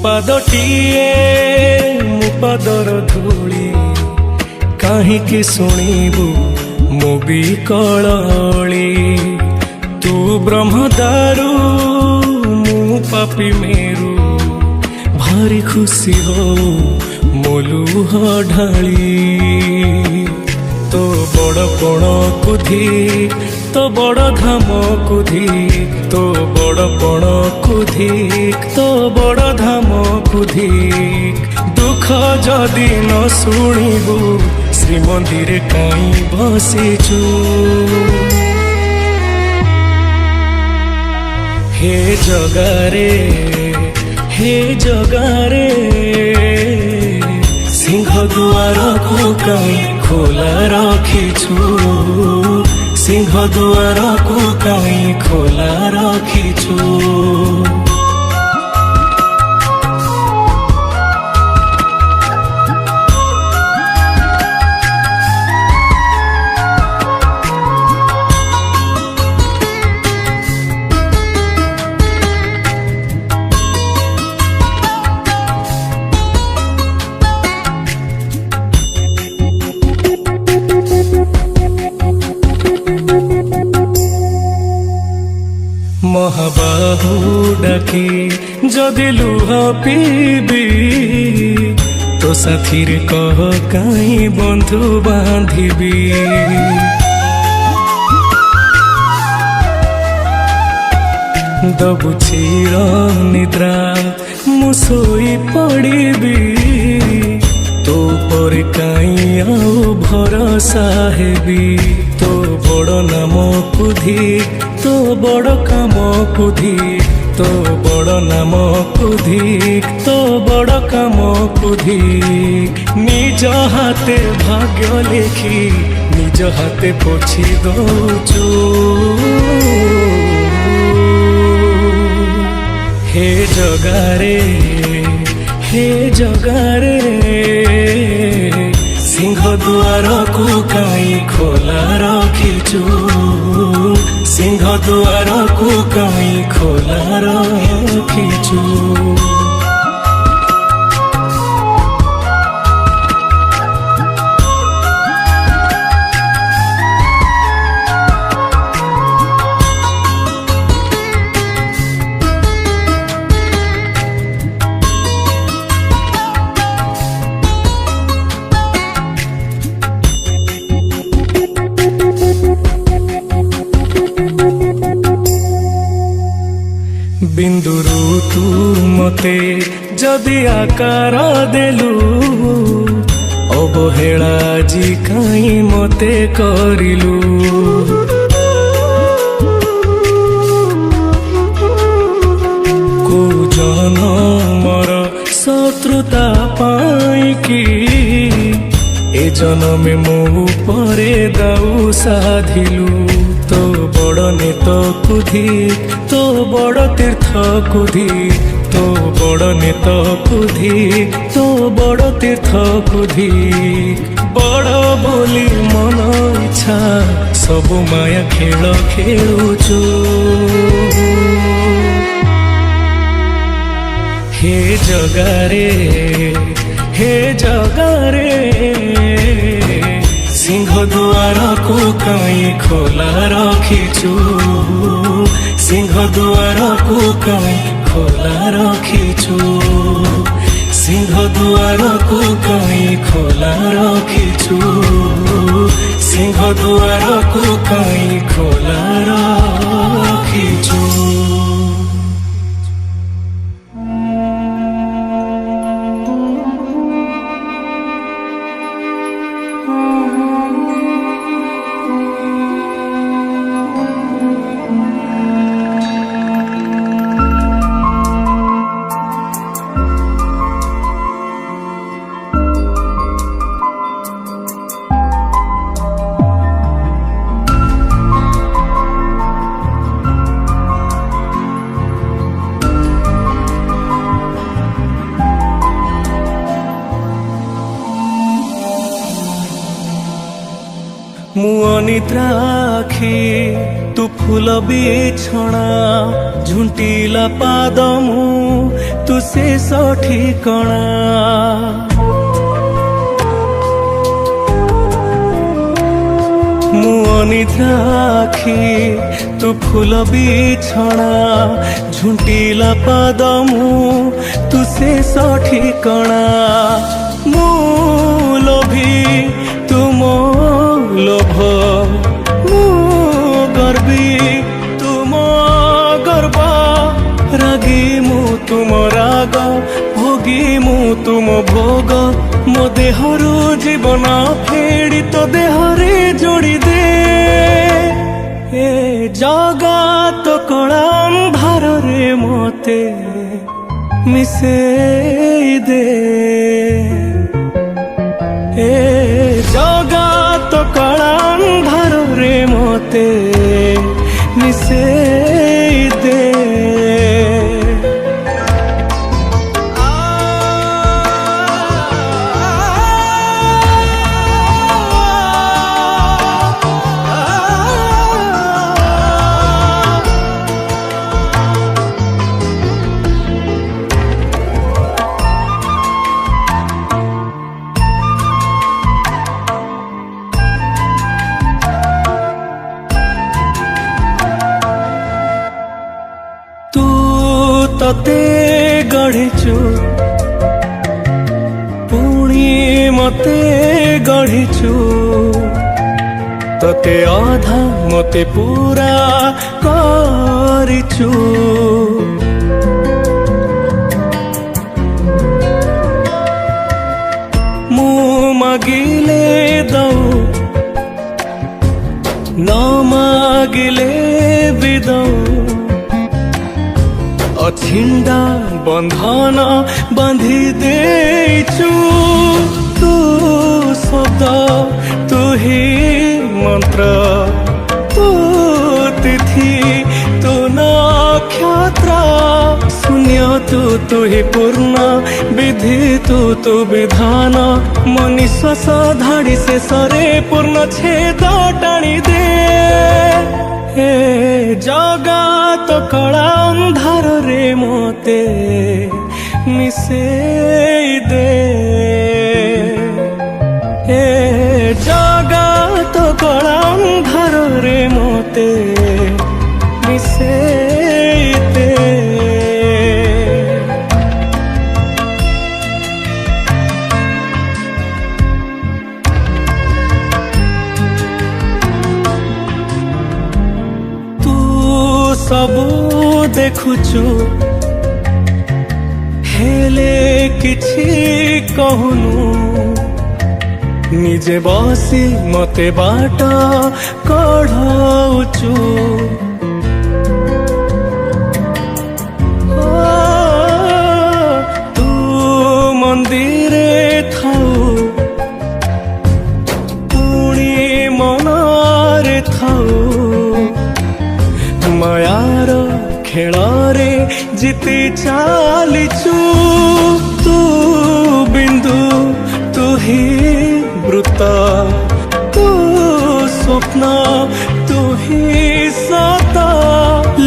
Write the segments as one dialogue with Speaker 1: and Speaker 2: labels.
Speaker 1: ପାଦଟିଏ ମୋ ପାଦର ଧୂଳି କାହିଁକି ଶୁଣିବୁ ମୋ ବିକଳଳି ତୁ ବ୍ରହ୍ମଦାରୁ ମୁଁ ପାପି ମେରୁ ଭାରି ଖୁସି ହଉ ମୋ ଲୁହ ଢାଳି तो बड़ पण कुधी तो बड़ धाम कुधी तो बड़ पण कुधी तो बड़ धाम कुधी दुख जदि न शुणिबु श्रीमंदिर काई बसिचु हे जगारे सिंह दुआर को काई खोला रखिछु सिंह दुआर को काई खोला रखिछु महाबाहु डाकी जदि लुह पीबी तो साथीर कह काई बंधु बांधिबी दबु चिर निद्रा मु सोई पड़िबी तो पर काई आउ भरोसा हेबी तो बड़ नाम कुधी तो बड़ काम कुधी तो बड़ नाम कुधी तो बड़ काम कुधी निज हाथे भाग्य लिखी निज हाथे पोछि दौचु हे जगारे सिंह दुआर को काई खोला रखिछु सिंह दुआर को काई खोला रखिछु बिंदुरु तू मते जदि आकार देलु अवहेला जी काई मते करिलु को जनमर शत्रुता पाई की ए जन्मे मो परे दाऊ साधिलु तो बड़ नेत कुधी तो बड़ तीर्थ कुधी तो बड़ नेत कुधी तो बड़ तीर्थ कुधी बड़ बोली मन इच्छा सब माया खेल खेलुचु हे जगारे सिंह दुआर को काई खोला रखिछु सिंह दुआर को काई खोला रखिछु सिंह दुआर को काई खोला रखिछु सिंह दुआर को काई खोला रखिछु मु अनिद्रा आखि तू फूल बिछଣା ଝୁଣ୍ଟିଲା ପାଦ ମୁଁ ତୁ ଶେଷ ଠିକଣା ମୁଁ ଅନିଦ୍ରା ଆଖି ତୁ ଫୁଲ ବିଛଣା ଝୁଣ୍ଟିଲା ପାଦ ମୁଁ ତୁ ଶେଷ ଠିକଣା ମୁଁ ଲୋଭୀ ତୁ ମୋ ଲୋଭ ମୁଁ ଗର୍ବୀ ତୁ ମୋ ଗର୍ବ ରାଗୀ ମୁଁ ତୁମ ରାଗ ଭୋଗୀ ମୁଁ ତୁମ ଭୋଗ ମୋ ଦେହରୁ ଜୀବନ ଫେଡ଼ି ତୋ ଦେହରେ ଯୋଡ଼ି ଦେ ଏ ଜଗତ କଳା ଅନ୍ଧାରରେ ମୋତେ ମିଶେଇ ଦେ ଏ ଜଗତ କଳା ଅନ୍ଧାରରେ ମୋତେ ମିଶେଇ ଦେ ତତେ ଗଢ଼ିଛୁ ପୁଣି ମତେ ଗଢ଼ିଛୁ ତତେ ଅଧା ମତେ ପୁରା କରିଛୁ ମୁଁ ମାଗିଲେ ଦଉ ନ ମାଗିଲେ ବି ଦଉ ଅଛିଣ୍ଡା ବନ୍ଧନ ବାନ୍ଧି ଦେଇଛୁ ତୁ ଶବ୍ଦ ତୁ ହି ମନ୍ତ୍ର ତୁ ତିଥି ତୁ ନକ୍ଷତ୍ର ଶୂନ୍ୟ ତୁ ହି ପୂର୍ଣ୍ଣ ବିଧି ତୁ ବିଧାନ ମୋ ନିଶ୍ୱାସ ଧାଡ଼ି ଶେଷରେ ପୂର୍ଣ୍ଣ ଛେଦ ଟାଣି ଦେ ଏ ଜଗତ କଳା ଅନ୍ଧାରରେ ମୋତେ ମିଶେଇ ଦେ ଏ ଜଗତ କଳା ଅନ୍ଧାରରେ ମୋତେ ମିଶେଇ ଦେ ସବୁ ଦେଖୁଛୁ ହେଲେ କିଛି କହୁନୁ ନିଜେ ବସି ମତେ ବାଟ କଢ଼ଉଛୁ ତୁ ମନ୍ଦିରେ ଥାଉ ପୁଣି ମନରେ ଥାଉ ମାୟାର ଖେଳରେ ଜିତି ଚାଲିଛୁ ତୁ ବିନ୍ଦୁ ତୁ ହି ବୃତ୍ତ ତୁ ସ୍ୱପ୍ନ ତୁ ହି ସତ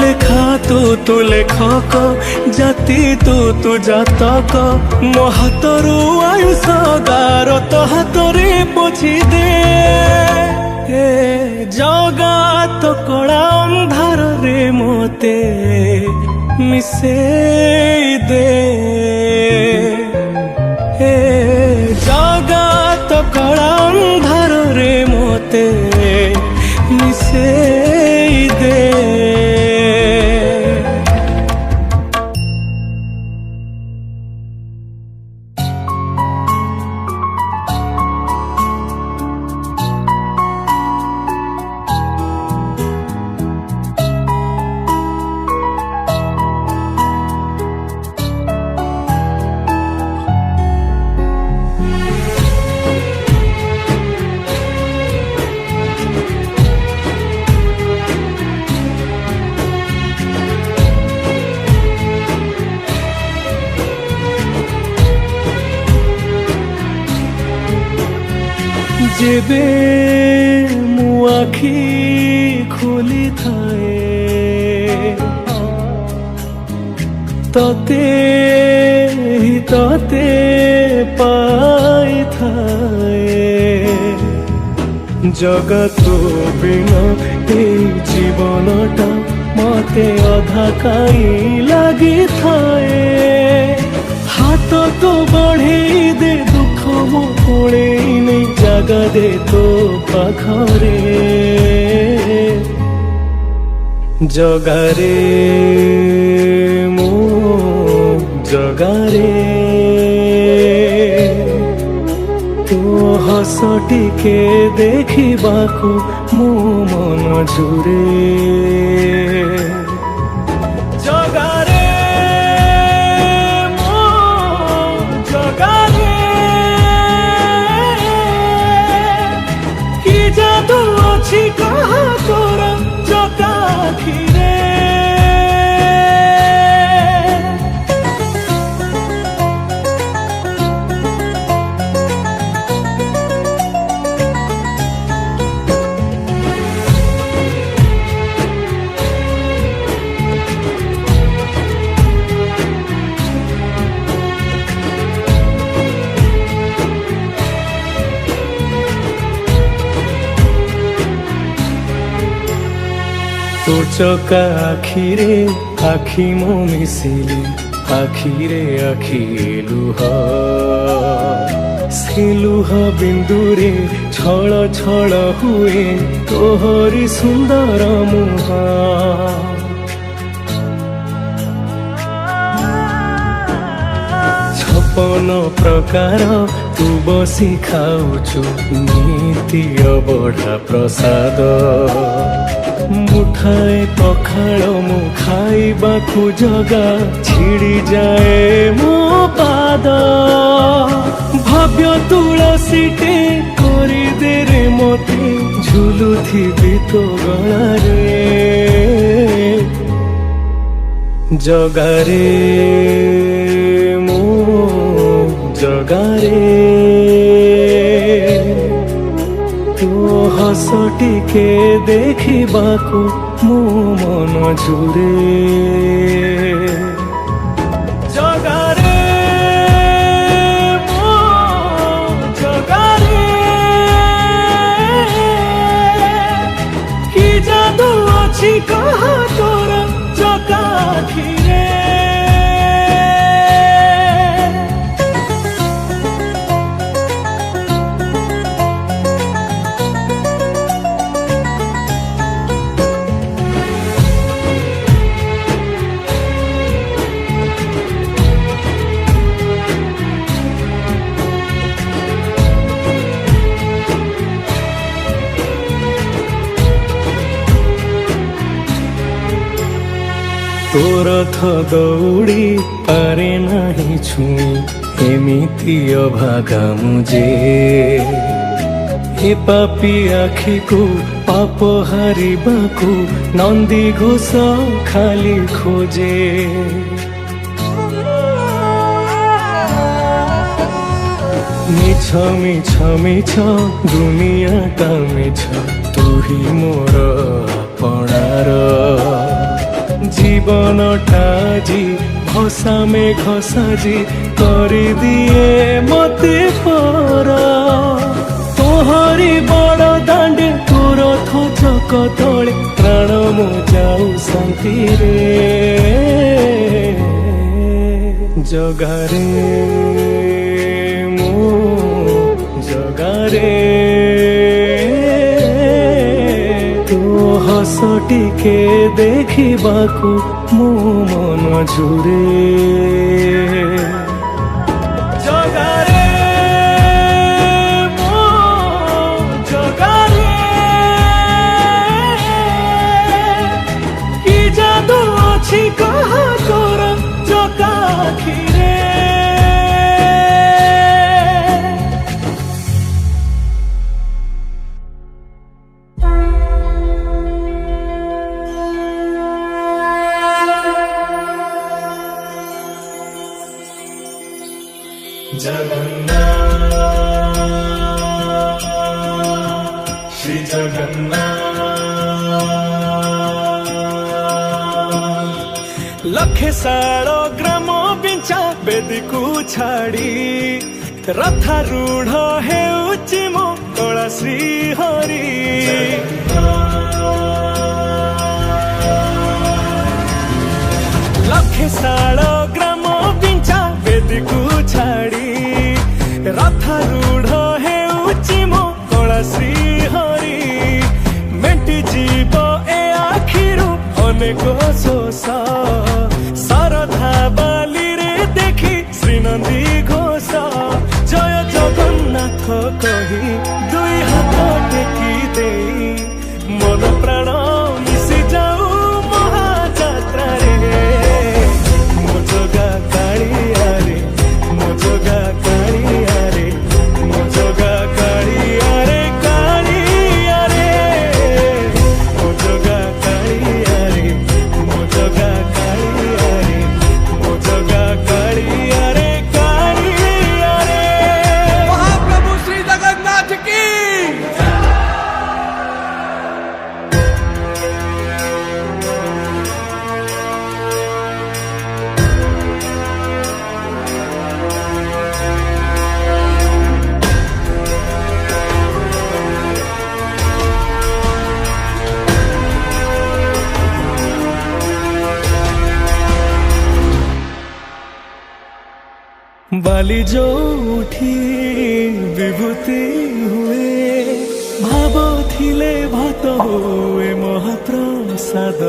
Speaker 1: ଲେଖା ତୁ ଲେଖକ ଜାତି ତୁ ଜାତକ ମୋ ହାତରୁ ଆୟୁଷ ଗାର ତୋ ହାତରେ ପୋଛି ଦେ ଏ ଜଗତ କଳା ଅନ୍ଧାରରେ ମୋତେ ମିଶେଇ ଦେ ଏ ଜଗତ କଳା ଅନ୍ଧାରରେ ମୋତେ ମିଶେଇ ଦେ ଯେବେ ମୁଁ ଆଖି ଖୋଲିଥାଏ तते ही तते पाई थाए जगत बिना ए जीवनटा मते अधा काई लगी थाए हाथ तो बढ़े दे दुख मो कोले नहीं जगा दे तो पाखरे जगारे मो जगारे तो हस टिके देखिबाकू मो मन झुरे जगारे मो जगारे कि जादू अछि कहा तोर जगा खिरे तो चका आखिरे आखि मो मिसिले आखिरे आखि लुह से लुह बिंदुरे छल छल हुए तोहरी सुंदर मुह छपन प्रकार तू बसी खाऊचु नीति अबढ़ा प्रसाद मुठाए पखाड़ मु खाइबाकू जगा छिड़ी जाए मो पाद भव्य तुलसीटे करी दे रे मते झुलुथिबि तो गलारे जगारे मो जगारे तो हस टिके देखिबाकू मो मन झुरे जगारे मो जगारे कि जादू अछि कहा तोर जगा खिरे तोर थ दौड़ी पारे नहीं छुई एमिति अभागा मुझे ए पापी आखि को पाप हारिबाकू नंदी घोष खाली खोजे मिछ मिछ मिछ दुनियाटा मिछ तू ही मोर आपणार जीवनटा जी भसा में घसाजी करी दिए मते पर तोहरी बड़ दांडे तोर थचक तले प्राण मो जाऊ शांति रे जगारे मो जगारे हस टिके देखिबाकू मो मन झुरे जगारे मो जगारे कि जादू अछि कहा तोर जगा खिरे जगन्नाथ श्री जगन्नाथ लखे साल ग्राम बिंचा बेदी को छाड़ी रथारूढ़ हेउची मो कला श्री हरि लखे साल ग्राम बिंचा बेदी को छाड़ी रथारूढ़ हेउची मो कला श्री हरि मेटी जीव ए आखिरु अनेक शोष शारदा बाली रे देखी श्रीनंदी घोष जय जगन्नाथ कही दुई हाथ टेकी दे मन प्राण मिशि जाऊ महाजात्रा रे मो जगा कालिया रे मो जगा कालिया रे मो जगा कालिया रे कालिया रे मो जगा कालिया रे मो जगा कालिया रे मो जगा कालिया रे कालिया रे
Speaker 2: महाप्रभु श्री जगन्नाथ की
Speaker 1: बाली जो उठी विभूति हुए भाव थिले भात हुए महाप्रसाद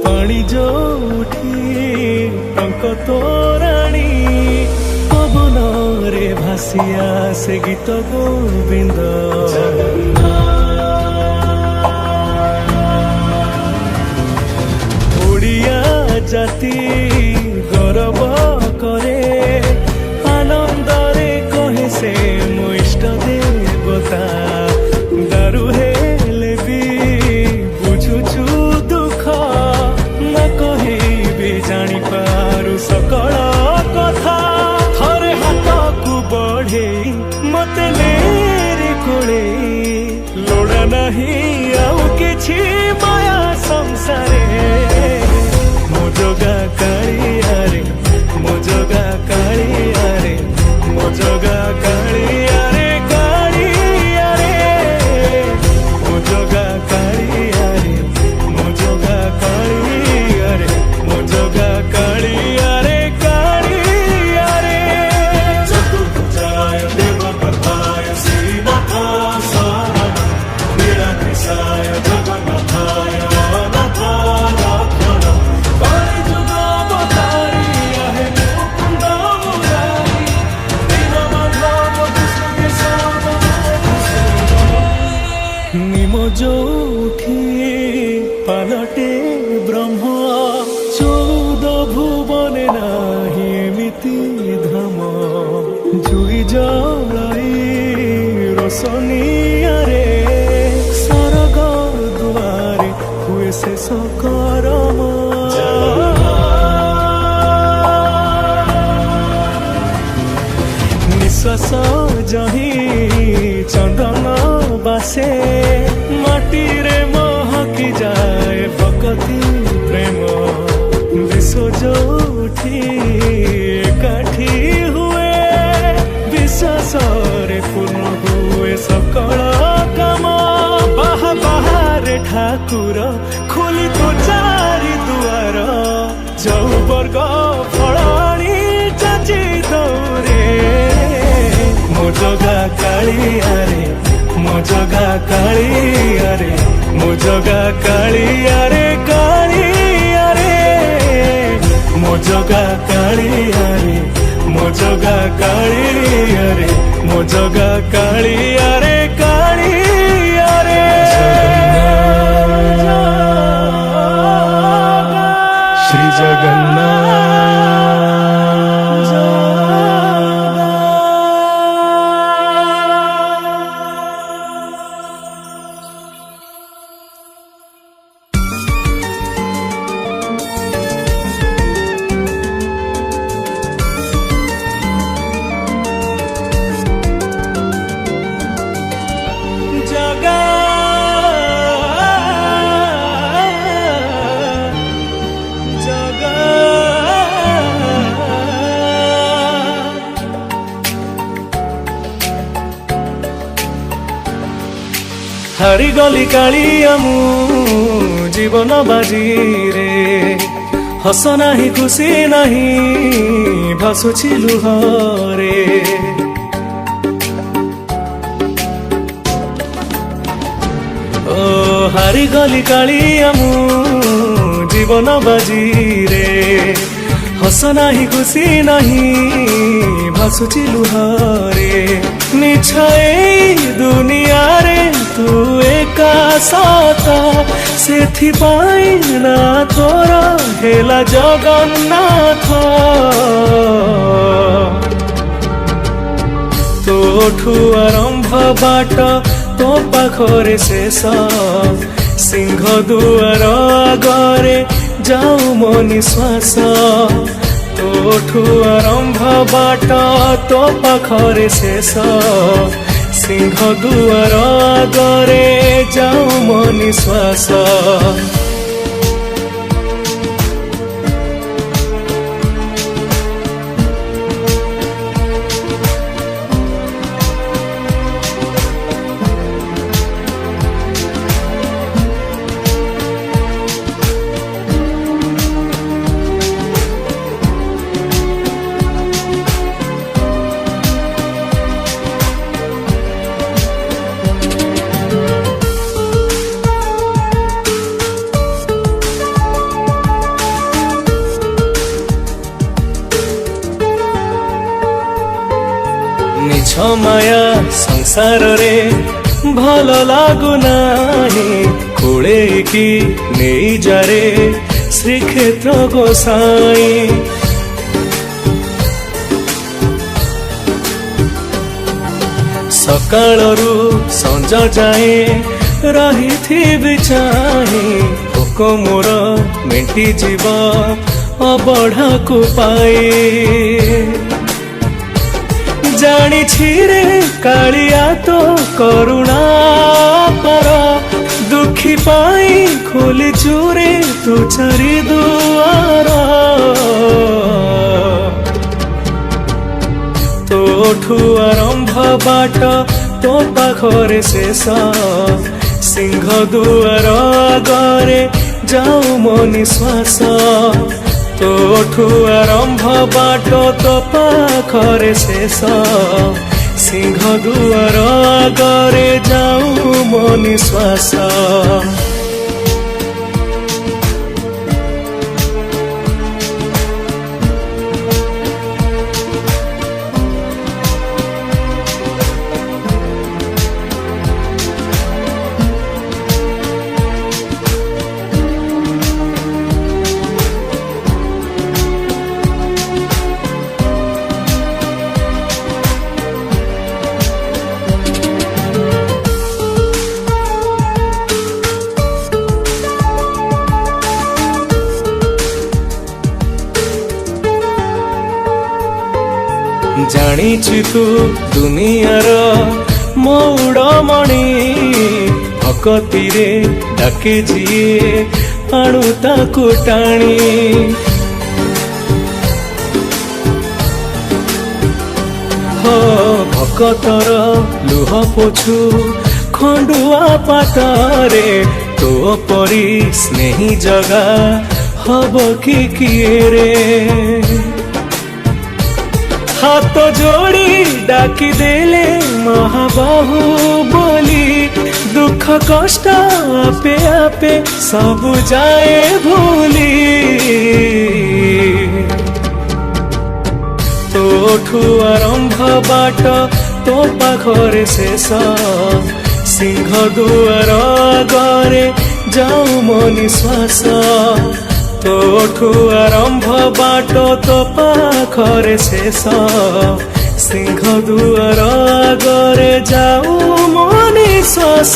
Speaker 1: पानी जो उठी टंक तोराणी पवन रे भासिया से गीत गोविंद ओडिया जाति गौरव करे आनंदरे कहे से मो इष्ट देवता दारु हेले भी बुझुछु दुख न कहिबी जानी पारु सकल कथा थरे हाथ को बढ़े मते लेरे कोले लोड़ा नहीं आउ किछि माया संसारे मो जगा कालिया रे मो जगा कालिया रे मो जगा कालिया रे कालिया रे मो जगा कालिया रे मो जगा कालिया रे मो जगा कालिया रे कालिया रे चतुर्भुजाय देवकथाय श्रीनाथाय निराकृषाय जगन्नाथाय अनाथाय निमो जो उठी पालटे ब्रह्म 14 भुवने नाही एमिति धाम जुई जलाई रोशनिया रे सरग दुआरे हुए शेष करम निश्वास जही चंदन बासे माटी रे महकी जाए भक्ति प्रेम विश्व जो उठी एकाठी हुए विश्वास रे पूर्ण हुए सकल काम बाहर ठाकुर खोली तो चारि दुआर जो वर्ग फलाणी चाची दौरे मो जगा कालिया रे मो जगा कालिया रे मो जगा कालिया रे कालिया रे मो जगा कालिया रे मो जगा कालिया रे मो जगा कालिया रे कालिया रे श्री जगन्नाथ जगा ହାରିଗଲି କାଳିଆ ମୁଁ ଜୀବନ ବାଜିରେ ହସ ନାହିଁ ଖୁସି ନାହିଁ ଭାସୁଛି ଲୁହରେ ଓ ହାରିଗଲି କାଳିଆ ମୁଁ ଜୀବନ ବାଜିରେ ହସ ନାହିଁ ଖୁସି ନାହିଁ ଭାସୁଛି ଲୁହରେ ମିଛ ଏଇ ଦୁନିଆରେ ତୁ ଏକା ସତ ସେଥିପାଇଁ ନା ତୋର ହେଲା ଜଗନ୍ନାଥ ତୋଠୁ ଆରମ୍ଭ ବାଟ ତୋ ପାଖରେ ଶେଷ ସିଂହ ଦୁଆର ଆଗରେ ଯାଉ ମୋ ନିଶ୍ୱାସ ତୋଠୁ ଆରମ୍ଭ ବାଟ ତୋ ପାଖରେ ଶେଷ ସିଂହ ଦୁଆର ଆଗରେ ଯାଉ ମୋ ନିଶ୍ୱାସ ମିଛ ମାୟା ସଂସାରରେ ଭଲ ଲାଗୁନାହିଁ କୋଳେଇକି ନେଇଯାରେ ଶ୍ରୀକ୍ଷେତ୍ର ଗୋସାଇଁ ସକାଳରୁ ସଞ୍ଜ ଯାଏ ରହିଥିବି ଚାହିଁ ଭୋକ ମୋର ମେଣ୍ଟିଯିବ ଅବଢ଼ାକୁ ପାଇ ଜାଣିଛି ରେ କାଳିଆ ତୋ କରୁଣା ପର ଦୁଃଖୀ ପାଇଁ ଖୋଲିଛୁ ରେ ତୁ ଚାରି ଦୁଆର ତୋଠୁ ଆରମ୍ଭ ବାଟ ତୋ ପାଖରେ ଶେଷ ସିଂହ ଦୁଆର ଆଗରେ ଯାଉ ମୋ ନିଶ୍ୱାସ ତୋଠୁ ଆରମ୍ଭ ବାଟ ତୋ ପାଖରେ ଶେଷ ସିଂହ ଦୁଆର ଆଗରେ ଯାଉ ମୋ ନିଶ୍ୱାସ ଜାଣିଛୁ ତୁ ଦୁନିଆର ମଉଡ଼ମଣି ଭକତିରେ ଡାକେ ଯିଏ ଆଣୁ ତାକୁ ଟାଣି ହୋ ଭକତର ଲୁହ ପୋଛୁ ଖଣ୍ଡୁଆ ପାତରେ ତୋ ପରି ସ୍ନେହୀ ଜଗା ହବ କି କିଏ ରେ हाथ जोड़ी डाकी देले महाबाहु बोली दुख कष्ट आपे आपे सब जाए भूली तोठू आरंभ बाट तो पाखरे शेष सिंह दुआर आगरे जाऊ मो निश्वास तोठू आरंभ बाट तो पाखरे शेष सिंह दुआर आगरे जाऊ मो निश्वास।